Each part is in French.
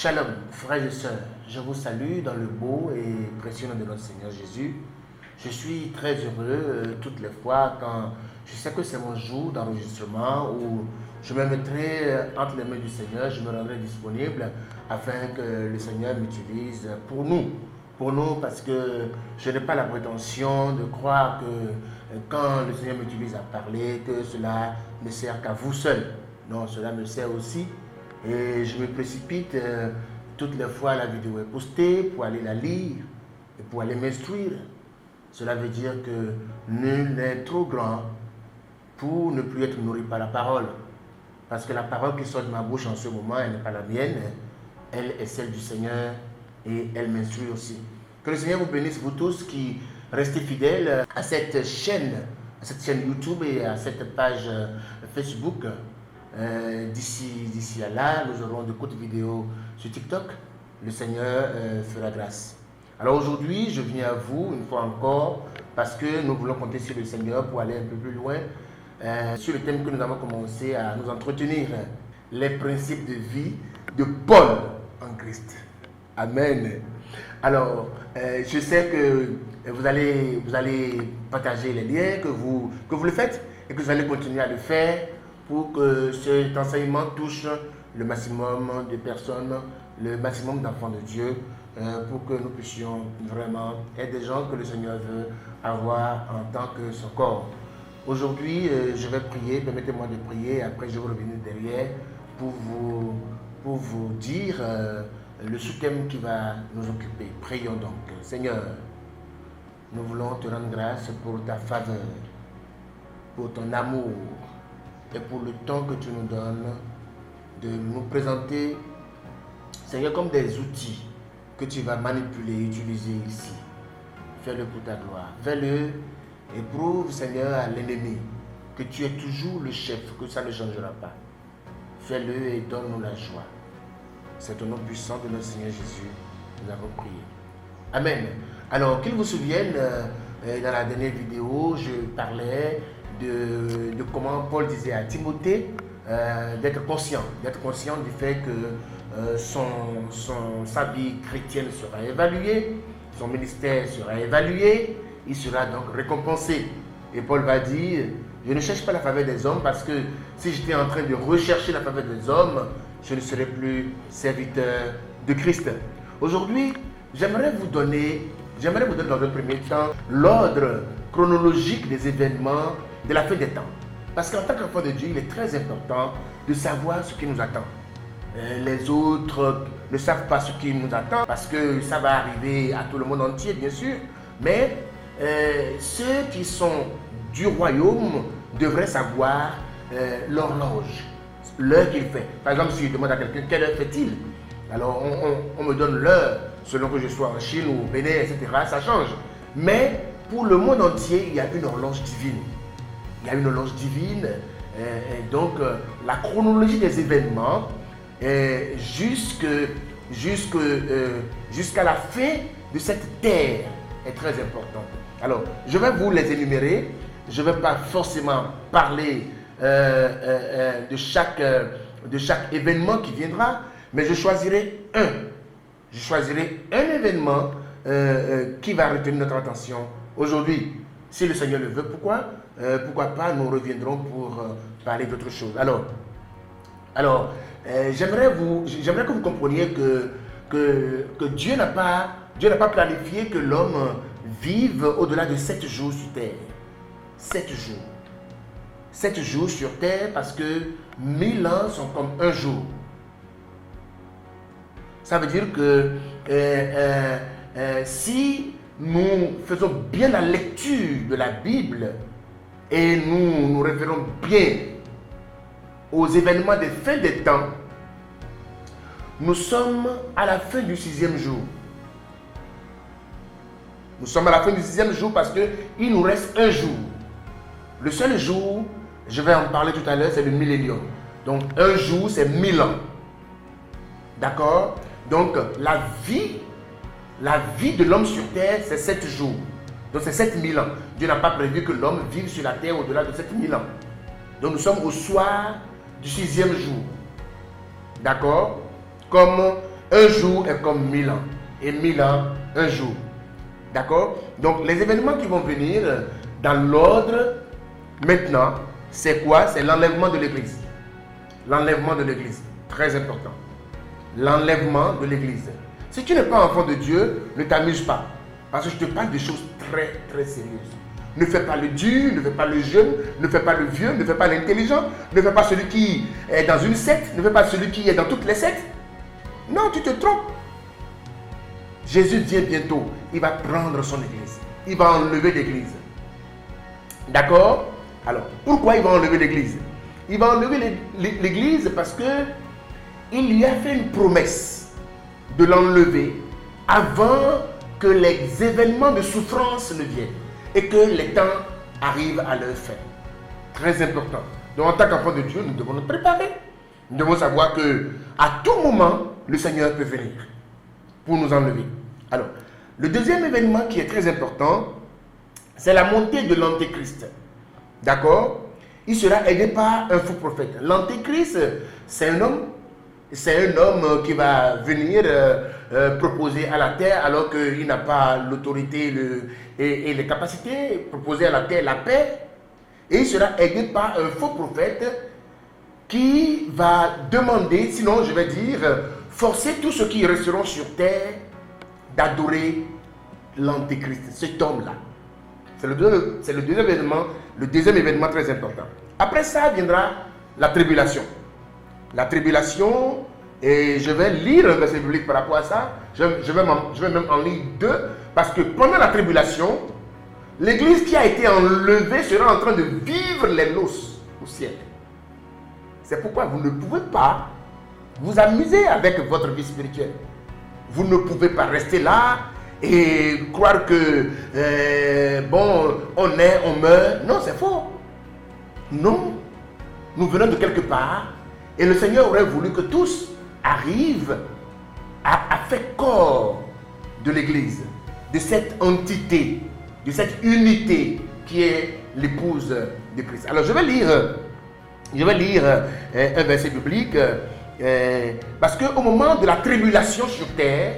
Shalom, frères et sœurs, je vous salue dans le beau et précieux nom de notre Seigneur Jésus. Je suis très heureux toutes les fois quand je sais que c'est mon jour d'enregistrement où je me mettrai entre les mains du Seigneur, je me rendrai disponible afin que le Seigneur m'utilise pour nous parce que je n'ai pas la prétention de croire que quand le Seigneur m'utilise à parler, que cela ne sert qu'à vous seul. Non, cela me sert aussi. Et je me précipite toutes les fois la vidéo est postée pour aller la lire et pour aller m'instruire. Cela veut dire que nul n'est trop grand pour ne plus être nourri par la parole. Parce que la parole qui sort de ma bouche en ce moment, elle n'est pas la mienne, elle est celle du Seigneur et elle m'instruit aussi. Que le Seigneur vous bénisse, vous tous qui restez fidèles à cette chaîne YouTube et à cette page Facebook. D'ici à là, nous aurons de courtes vidéos sur TikTok. Le Seigneur fera grâce. Alors aujourd'hui, je viens à vous une fois encore parce que nous voulons compter sur le Seigneur pour aller un peu plus loin sur le thème que nous avons commencé à nous entretenir, les principes de vie de Paul en Christ. Amen. Alors, je sais que vous allez partager les liens, que vous le faites et que vous allez continuer à le faire pour que cet enseignement touche le maximum de personnes, le maximum d'enfants de Dieu, pour que nous puissions vraiment être des gens que le Seigneur veut avoir en tant que son corps. Aujourd'hui, je vais prier, permettez-moi de prier, et après je vais revenir derrière pour vous dire le sous-thème qui va nous occuper. Prions donc. Seigneur, nous voulons te rendre grâce pour ta faveur, pour ton amour, et pour le temps que tu nous donnes de nous présenter, Seigneur, comme des outils que tu vas manipuler, utiliser ici. Fais-le pour ta gloire. Fais-le et prouve, Seigneur, à l'ennemi que tu es toujours le chef, que ça ne changera pas. Fais-le et donne-nous la joie. C'est au nom puissant de notre Seigneur Jésus que nous avons prié. Amen. Alors, qu'il vous souvienne, dans la dernière vidéo, je parlais de comment Paul disait à Timothée d'être conscient du fait que sa vie chrétienne sera évaluée, son ministère sera évalué, il sera donc récompensé. Et Paul va dire, je ne cherche pas la faveur des hommes parce que si j'étais en train de rechercher la faveur des hommes, je ne serais plus serviteur de Christ. Aujourd'hui, j'aimerais vous donner dans un premier temps l'ordre chronologique des événements de la fin des temps. Parce qu'en tant qu'enfant de Dieu, il est très important de savoir ce qui nous attend. Les autres ne savent pas ce qui nous attend parce que ça va arriver à tout le monde entier, bien sûr. Mais ceux qui sont du royaume devraient savoir l'horloge, l'heure qu'il fait. Par exemple, si je demande à quelqu'un quelle heure fait-il, alors on me donne l'heure selon que je sois en Chine ou au Bénin, etc. Ça change. Mais pour le monde entier, il y a une horloge divine. Il y a une horloge divine, et donc la chronologie des événements jusqu'à la fin de cette terre est très importante. Alors, je vais vous les énumérer. Je ne vais pas forcément parler de chaque événement qui viendra, mais je choisirai un. Je choisirai un événement qui va retenir notre attention aujourd'hui. Si le Seigneur le veut, pourquoi pas, nous reviendrons pour parler d'autre chose. Alors, j'aimerais que vous compreniez que Dieu n'a pas planifié que l'homme vive au-delà de 7 jours sur terre. 7 jours. 7 jours sur terre parce que 1000 ans sont comme un jour. Ça veut dire que si nous faisons bien la lecture de la Bible et nous nous référons bien aux événements des fins des temps, nous sommes à la fin du 6e jour. Nous sommes à la fin du 6e jour parce qu'il nous reste un jour. Le seul jour, je vais en parler tout à l'heure, c'est le millénium. Donc un jour, c'est 1000 ans. D'accord? Donc la vie de l'homme sur terre, c'est 7 jours. Donc c'est 7000 ans. Dieu n'a pas prévu que l'homme vive sur la terre au-delà de 7000 ans. Donc nous sommes au soir du 6e jour. D'accord? Comme Un jour est comme 1000 ans. Et 1000 ans, un jour. D'accord? Donc, les événements qui vont venir dans l'ordre, maintenant, c'est quoi? C'est l'enlèvement de l'Église. L'enlèvement de l'Église. Très important. L'enlèvement de l'Église. Si tu n'es pas enfant de Dieu, ne t'amuse pas. Parce que je te parle de choses très, très sérieuses. Ne fais pas le dur, ne fais pas le jeune, ne fais pas le vieux, ne fais pas l'intelligent, ne fais pas celui qui est dans une secte, ne fais pas celui qui est dans toutes les sectes. Non, tu te trompes. Jésus vient bientôt. Il va prendre son église. Il va enlever l'église. D'accord? Alors, pourquoi il va enlever l'église? Il va enlever l'église parce que il lui a fait une promesse de l'enlever avant que les événements de souffrance ne viennent et que les temps arrivent à leur fin. Très important. Donc, en tant qu'enfant de Dieu, nous devons nous préparer. Nous devons savoir que à tout moment, le Seigneur peut venir pour nous enlever. Alors, le deuxième événement qui est très important, c'est la montée de l'Antéchrist. D'accord? Il sera aidé par un faux prophète. L'Antéchrist, c'est un homme qui va venir proposer à la terre, alors qu'il n'a pas l'autorité et les capacités, proposer à la terre la paix. Et il sera aidé par un faux prophète qui va demander, sinon je vais dire, forcer tous ceux qui resteront sur terre d'adorer l'Antéchrist, cet homme-là. C'est le deuxième événement très important. Après ça viendra la tribulation. La tribulation, et je vais lire un verset biblique par rapport à ça. Je vais même en lire deux, parce que pendant la tribulation, l'église qui a été enlevée sera en train de vivre les noces au ciel. C'est pourquoi vous ne pouvez pas vous amuser avec votre vie spirituelle. Vous ne pouvez pas rester là et croire que, on meurt. Non, c'est faux. Non. Nous venons de quelque part et le Seigneur aurait voulu que tous arrivent à faire corps de l'Église, de cette entité, de cette unité qui est l'épouse de Christ. Alors je vais lire un verset biblique parce qu'au moment de la tribulation sur terre,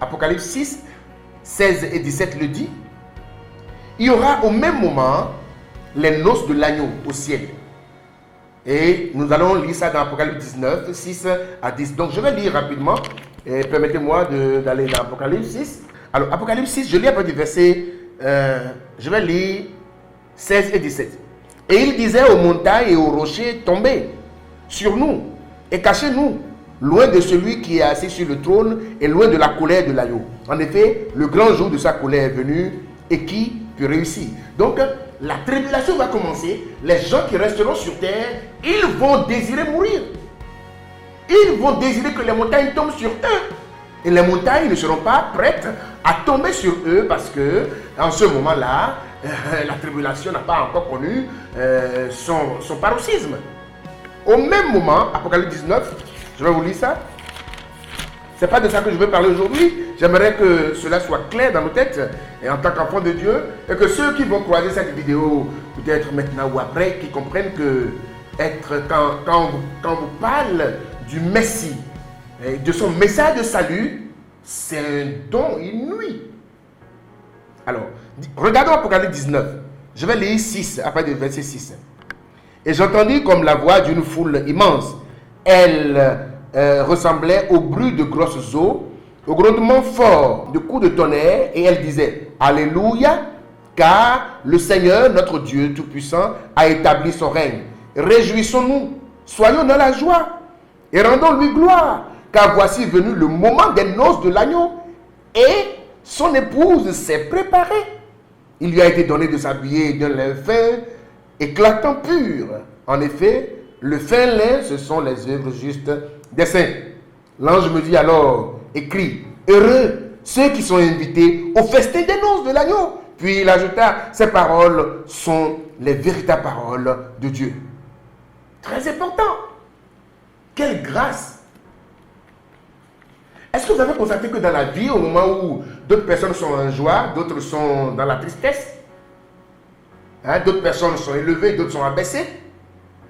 Apocalypse 6, 16 et 17 le dit, il y aura au même moment les noces de l'agneau au ciel. Et nous allons lire ça dans Apocalypse 19, 6 à 10. Donc je vais lire rapidement. Permettez-moi d'aller dans Apocalypse 6. Alors Apocalypse 6, je lis après du verset, je vais lire 16 et 17. Et il disait aux montagnes et aux rochers, tombez sur nous et cachez-nous, loin de celui qui est assis sur le trône et loin de la colère de l'agneau. En effet, le grand jour de sa colère est venu et qui peut réussir? Donc, la tribulation va commencer. Les gens qui resteront sur terre, ils vont désirer mourir. Ils vont désirer que les montagnes tombent sur eux. Et les montagnes ne seront pas prêtes à tomber sur eux parce que, en ce moment-là, la tribulation n'a pas encore connu son paroxysme. Au même moment, Apocalypse 19, je vais vous lire ça. Ce n'est pas de ça que je veux parler aujourd'hui. J'aimerais que cela soit clair dans nos têtes et en tant qu'enfants de Dieu, et que ceux qui vont croiser cette vidéo, peut-être maintenant ou après, qui comprennent que quand vous parle du Messie, de son message de salut, c'est un don inouï. Alors, regardons Apocalypse 19. Je vais lire 6, après le verset 6. Et j'entendis comme la voix d'une foule immense. Elle ressemblait au bruit de grosses eaux, au grondement fort de coups de tonnerre, et elle disait, Alléluia, car le Seigneur, notre Dieu Tout-Puissant, a établi son règne. Réjouissons-nous, soyons dans la joie, et rendons-lui gloire, car voici venu le moment des noces de l'agneau, et son épouse s'est préparée. Il lui a été donné de s'habiller d'un lin fin, éclatant pur. En effet, le fin lin, ce sont les œuvres justes des saints. L'ange me dit alors, écrit, heureux ceux qui sont invités au festin des noces de l'agneau. Puis il ajouta, ces paroles sont les véritables paroles de Dieu. Très important. Quelle grâce. Est-ce que vous avez constaté que dans la vie, au moment où d'autres personnes sont en joie, d'autres sont dans la tristesse, d'autres personnes sont élevées, d'autres sont abaissées,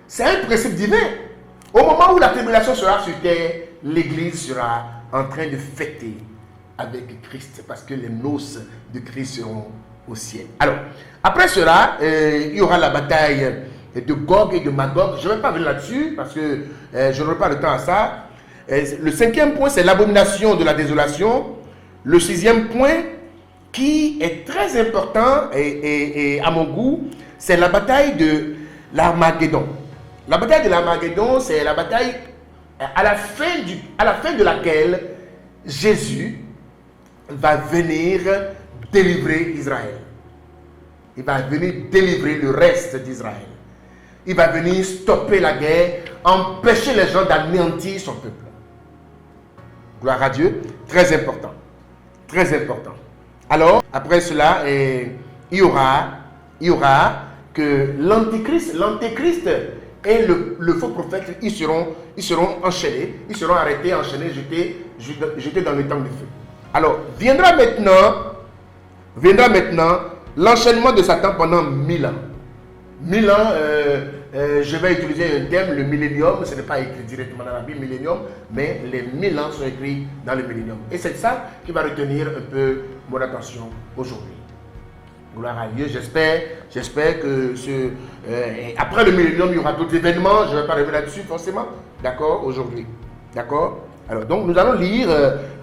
c'est un principe divin. Au moment où la tribulation sera sur terre, l'Église sera en train de fêter avec Christ, parce que les noces de Christ seront au ciel. Alors, après cela, il y aura la bataille de Gog et de Magog. Je ne vais pas venir là-dessus, parce que je n'aurai pas le temps à ça. Le 5e point, c'est l'abomination de la désolation. Le 6e point, qui est très important et à mon goût, c'est la bataille de l'Armageddon. La bataille de l'Armageddon, c'est la bataille à la fin de laquelle Jésus va venir délivrer Israël. Il va venir délivrer le reste d'Israël. Il va venir stopper la guerre, empêcher les gens d'anéantir son peuple. Gloire à Dieu, très important. Très important. Alors, après cela, il y aura que l'antéchrist et le faux prophète, ils seront enchaînés, ils seront arrêtés, enchaînés, jetés dans le temps de feu. Alors, viendra maintenant l'enchaînement de Satan pendant 1000 ans. 1000 ans, je vais utiliser un terme, le millénium. Ce n'est pas écrit directement dans la Bible, millénium, mais les 1000 ans sont écrits dans le millénium. Et c'est ça qui va retenir un peu mon attention aujourd'hui. Gloire à Dieu. J'espère que après le millénium, il y aura d'autres événements. Je ne vais pas revenir là-dessus forcément. D'accord, aujourd'hui. D'accord. Alors, donc, nous allons lire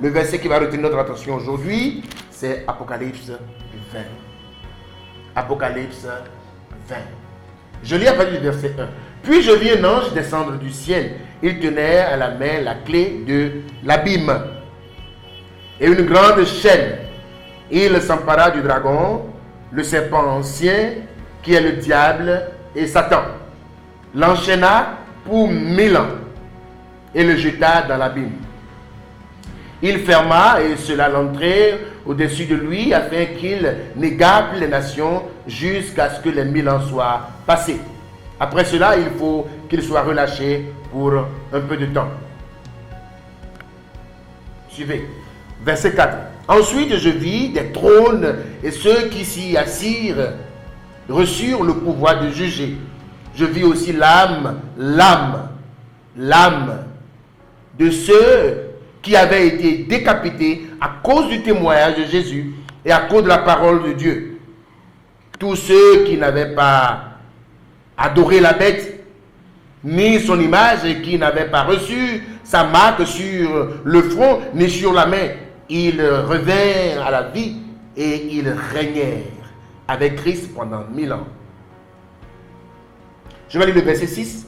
le verset qui va retenir notre attention aujourd'hui. C'est Apocalypse 20. Apocalypse 20. Je lis à partir du verset 1. Puis je vis un ange descendre du ciel. Il tenait à la main la clé de l'abîme et une grande chaîne. Il s'empara du dragon, le serpent ancien, qui est le diable et Satan. L'enchaîna pour 1000 ans et le jeta dans l'abîme. Il ferma et cela l'entrée au-dessus de lui afin qu'il n'égare plus les nations jusqu'à ce que les 1000 ans soient passés. Après cela, il faut qu'il soit relâché pour un peu de temps. Suivez. Verset 4. Ensuite, je vis des trônes et ceux qui s'y assirent reçurent le pouvoir de juger. Je vis aussi l'âme de ceux qui avaient été décapités à cause du témoignage de Jésus et à cause de la parole de Dieu. Tous ceux qui n'avaient pas adoré la bête, ni son image, et qui n'avaient pas reçu sa marque sur le front, ni sur la main, ils revinrent à la vie et ils régnèrent avec Christ pendant 1000 ans. Je vais lire le verset 6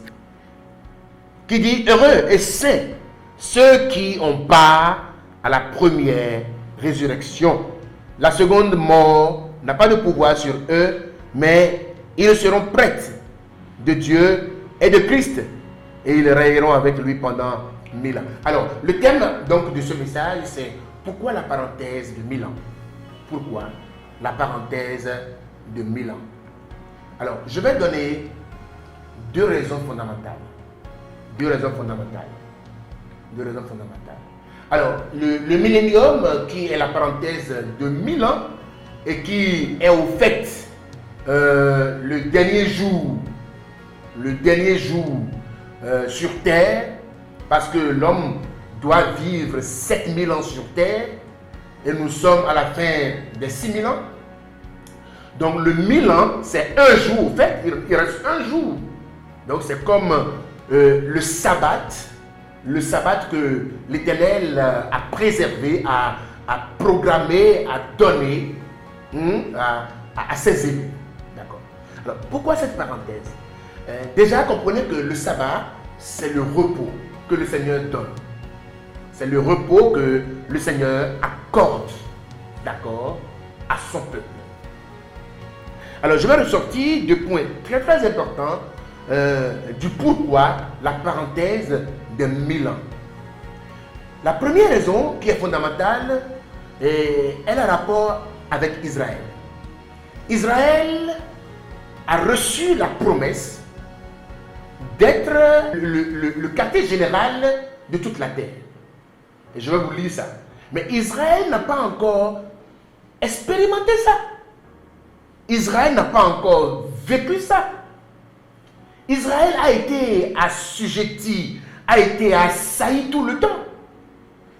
qui dit « Heureux et saints ceux qui ont part à la première résurrection. La seconde mort n'a pas de pouvoir sur eux, mais ils seront prêts de Dieu et de Christ, et ils règneront avec lui pendant 1000 ans. » Alors, le thème donc de ce message, c'est pourquoi la parenthèse de 1000 ans? Pourquoi la parenthèse de 1000 ans? Alors, je vais donner deux raisons fondamentales. Alors, le millénium, qui est la parenthèse de 1000 ans, et qui est au fait le dernier jour sur terre, parce que l'homme doit vivre 7000 ans sur terre, et nous sommes à la fin des 6000 ans. Donc le 1000 ans, c'est un jour. En fait, il reste un jour. Donc c'est comme le sabbat que l'Éternel a préservé, a programmé, a donné à ses élus. D'accord. Alors pourquoi cette parenthèse? Déjà, comprenez que le sabbat, c'est le repos que le Seigneur donne. C'est le repos que le Seigneur accorde, d'accord, à son peuple. Alors, je vais ressortir deux points très très importants du pourquoi la parenthèse de 1000 ans. La première raison qui est fondamentale, elle a rapport avec Israël. Israël a reçu la promesse d'être le quartier général de toute la terre. Et je vais vous lire ça. Mais Israël n'a pas encore expérimenté ça. Israël n'a pas encore vécu ça. Israël a été assujetti, a été assailli tout le temps.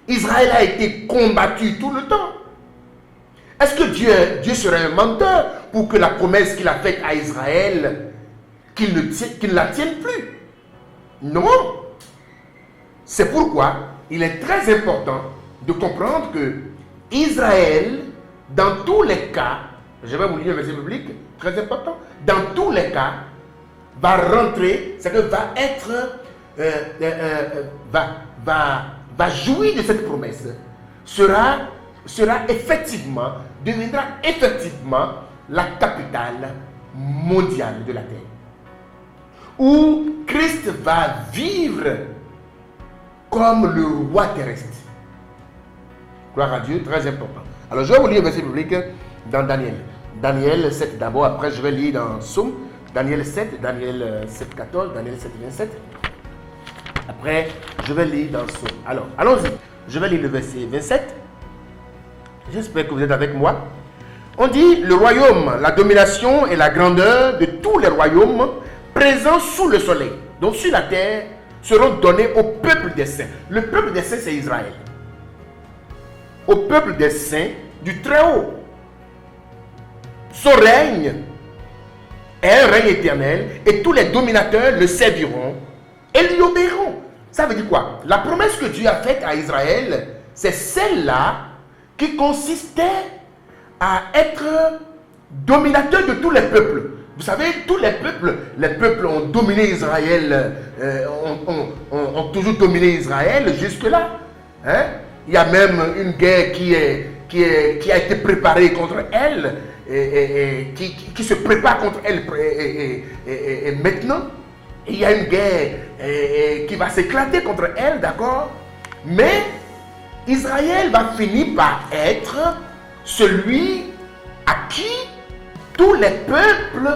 Israël a été combattu tout le temps. Est-ce que Dieu serait un menteur pour que la promesse qu'il a faite à Israël, qu'il ne la tienne plus? Non. C'est pourquoi il est très important de comprendre que Israël, dans tous les cas, je vais vous lire un verset biblique, très important, dans tous les cas, va rentrer, c'est que va être, va jouir de cette promesse, deviendra effectivement la capitale mondiale de la terre. Où Christ va vivre comme le roi terrestre. Gloire à Dieu, très important. Alors je vais vous lire un verset biblique dans Daniel. Daniel 7 d'abord, après je vais lire dans Somme. Daniel 7, Daniel 7, 14, Daniel 7, 27. Après, je vais lire dans Somme. Alors, allons-y. Je vais lire le verset 27. J'espère que vous êtes avec moi. On dit, le royaume, la domination et la grandeur de tous les royaumes présents sous le soleil, donc sur la terre, seront donnés au peuple des saints. Le peuple des saints, c'est Israël. Au peuple des saints du Très-Haut. Son règne est un règne éternel et tous les dominateurs le serviront et lui obéiront. Ça veut dire quoi? La promesse que Dieu a faite à Israël, c'est celle-là qui consistait à être dominateur de tous les peuples. Vous savez, tous les peuples ont dominé Israël, ont toujours dominé Israël jusque-là. Hein? Il y a même une guerre qui a été préparée contre elle, et qui se prépare contre elle et maintenant. Il y a une guerre qui va s'éclater contre elle, d'accord? Mais Israël va finir par être celui à qui tous les peuples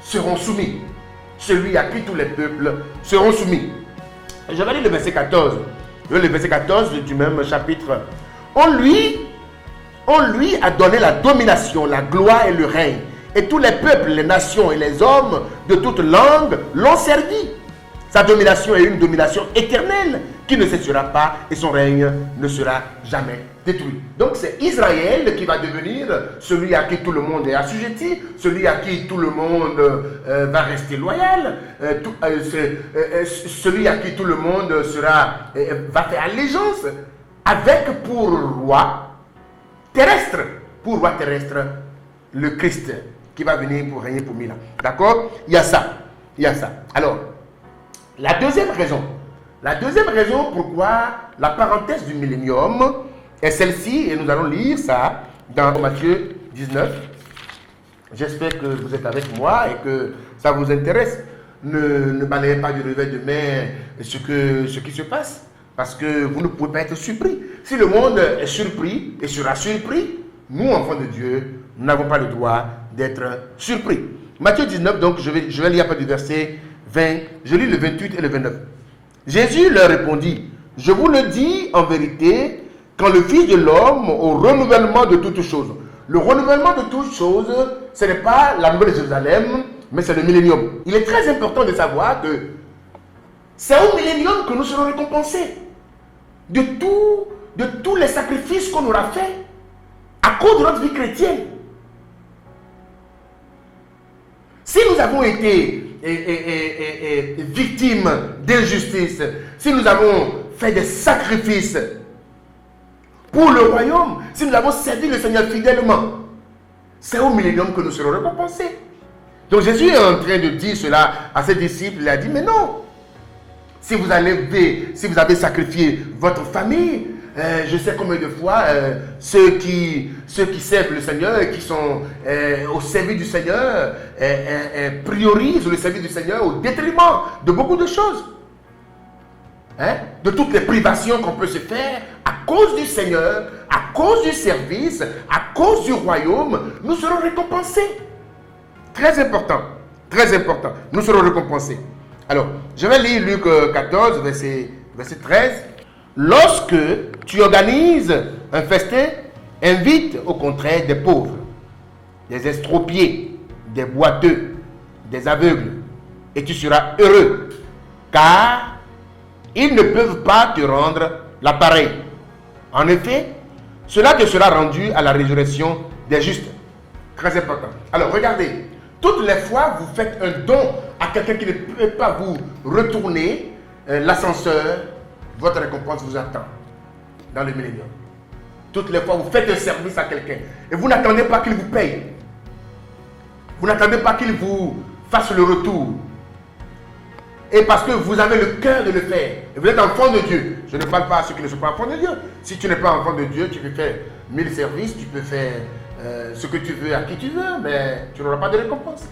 seront soumis. Celui à qui tous les peuples seront soumis. Je vais lire le verset 14. Le verset 14 du même chapitre. On lui a donné la domination, la gloire et le règne. Et tous les peuples, les nations et les hommes de toute langue l'ont servi. Sa domination est une domination éternelle qui ne cessera pas et son règne ne sera jamais détruit. Donc c'est Israël qui va devenir celui à qui tout le monde est assujetti, celui à qui tout le monde va rester loyal, celui à qui tout le monde va faire allégeance, avec pour roi terrestre, le Christ qui va venir pour régner pour 1000 ans. D'accord? Il y a ça. Alors, la deuxième raison pourquoi la parenthèse du millénium est celle-ci, et nous allons lire ça dans Matthieu 19. J'espère que vous êtes avec moi et que ça vous intéresse. Ne balayez pas du revers de main ce qui se passe, parce que vous ne pouvez pas être surpris. Si le monde est surpris et sera surpris, nous, enfants de Dieu, nous n'avons pas le droit d'être surpris. Matthieu 19, donc je vais lire après du verset 20, je lis le 28 et le 29. Jésus leur répondit, je vous le dis en vérité, quand le Fils de l'homme au renouvellement de toutes choses. Le renouvellement de toutes choses, ce n'est pas la Nouvelle Jérusalem, mais c'est le millénium. Il est très important de savoir que c'est au millénium que nous serons récompensés de tous les sacrifices qu'on aura faits à cause de notre vie chrétienne. Si nous avons été victimes d'injustice, si nous avons fait des sacrifices pour le royaume, si nous avons servi le Seigneur fidèlement, c'est au millénium que nous serons récompensés. Donc Jésus est en train de dire cela à ses disciples. Il a dit, mais non, si vous avez sacrifié votre famille, je sais combien de fois ceux qui servent le Seigneur et qui sont au service du Seigneur priorisent le service du Seigneur au détriment de beaucoup de choses. Hein? De toutes les privations qu'on peut se faire à cause du Seigneur, à cause du service, à cause du royaume, nous serons récompensés. Très important, nous serons récompensés. Alors, je vais lire Luc 14, verset 13. Lorsque tu organises un festin, invite au contraire des pauvres, des estropiés, des boiteux, des aveugles, et tu seras heureux, car ils ne peuvent pas te rendre l'appareil. En effet, cela te sera rendu à la résurrection des justes. Très important. Alors, regardez. Toutes les fois vous faites un don à quelqu'un qui ne peut pas vous retourner l'ascenseur, votre récompense vous attend dans le millénium. Toutes les fois vous faites un service à quelqu'un et vous n'attendez pas qu'il vous paye. Vous n'attendez pas qu'il vous fasse le retour. Et parce que vous avez le cœur de le faire. Et vous êtes enfant de Dieu. Je ne parle pas à ceux qui ne sont pas enfants de Dieu. Si tu n'es pas enfant de Dieu, tu peux faire 1000 services, tu peux faire ce que tu veux à qui tu veux, mais tu n'auras pas de récompense.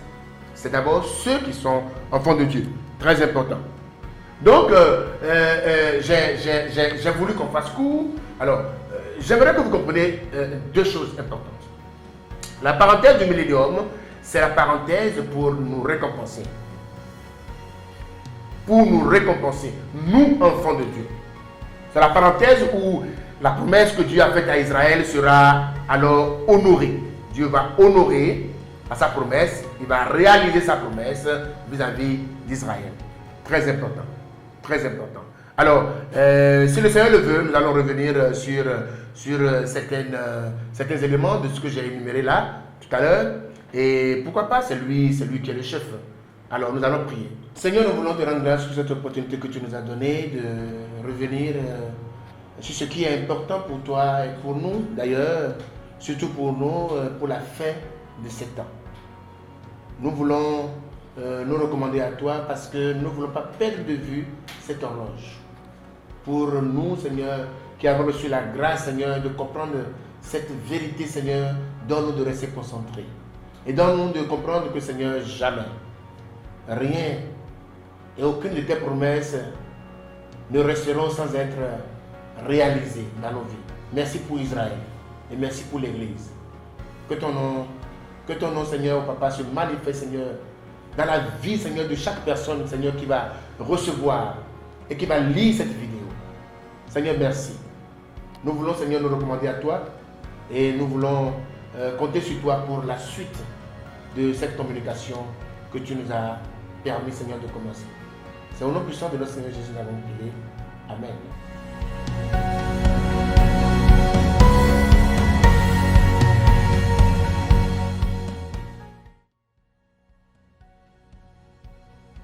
C'est d'abord ceux qui sont enfants de Dieu. Très important. Donc, j'ai voulu qu'on fasse court. Alors, j'aimerais que vous compreniez deux choses importantes. La parenthèse du millénium, c'est la parenthèse pour nous récompenser. Pour nous récompenser, nous, enfants de Dieu. C'est la parenthèse où la promesse que Dieu a faite à Israël sera alors honorée. Dieu va honorer à sa promesse, il va réaliser sa promesse vis-à-vis d'Israël. Très important. Très important. Alors, si le Seigneur le veut, nous allons revenir sur certains éléments de ce que j'ai énuméré là, tout à l'heure. Et pourquoi pas, c'est lui qui est le chef. Alors, nous allons prier. Seigneur, nous voulons te rendre grâce pour cette opportunité que tu nous as donnée de revenir sur ce qui est important pour toi et pour nous, d'ailleurs, surtout pour nous, pour la fin de ces temps. Nous voulons nous recommander à toi parce que nous ne voulons pas perdre de vue cette horloge. Pour nous, Seigneur, qui avons reçu la grâce, Seigneur, de comprendre cette vérité, Seigneur, donne-nous de rester concentrés. Et donne-nous de comprendre que, Seigneur, jamais, rien et aucune de tes promesses ne resteront sans être réalisées dans nos vies. Merci pour Israël et merci pour l'Église. Que ton nom, Seigneur, Papa, se manifeste, Seigneur, dans la vie, Seigneur, de chaque personne, Seigneur, qui va recevoir et qui va lire cette vidéo. Seigneur, merci. Nous voulons, Seigneur, nous recommander à toi et nous voulons compter sur toi pour la suite de cette communication que tu nous as permis, Seigneur, de commencer. C'est au nom puissant de notre Seigneur Jésus que nous avons prié. Amen.